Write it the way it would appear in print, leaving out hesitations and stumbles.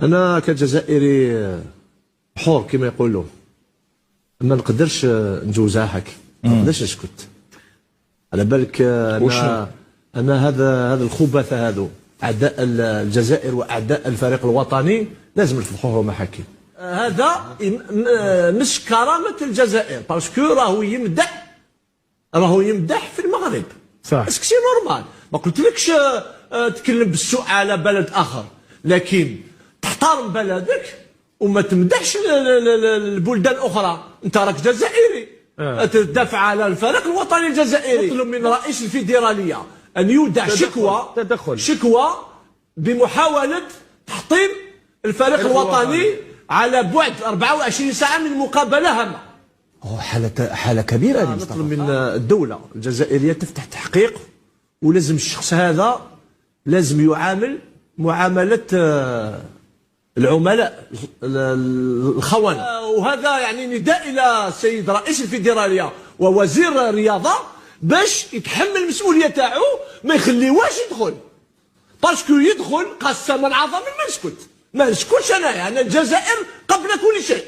انا كجزائري حور كما يقولوا، ما نقدرش نجوزها هكا، ما نقدرش نسكت. على بالك انا هذا الخبثاء هذو اعداء الجزائر واعداء الفريق الوطني لازم نفضحوهم حكي. هذا مش كرامه الجزائر، باسكو راهو يمدح في المغرب. صح، اسكو سي نورمال. ما قلتلكش تكلم بالسوء على بلد اخر، لكن تحترم بلدك وما تمدحش البلدان الاخرى. انت راك جزائري، تدافع على الفريق الوطني الجزائري. نطلب من رئيس الفيدراليه ان يودع شكوى بمحاوله تحطيم الفريق الوطني على بعد 24 ساعه من مقابله هامه. حاله كبيره هذه. نطلب من الدوله الجزائريه تفتح تحقيق، ولازم الشخص هذا لازم يعامل معامله العملاء الخونه. وهذا يعني نداء الى السيد رئيس الفيدراليه ووزير الرياضه باش يتحمل المسؤوليه تاعو، ما يخليوهش يدخل، باسكو يدخل قسما عظما ما نسكت، ما نسكتش. انا الجزائر قبل كل شيء.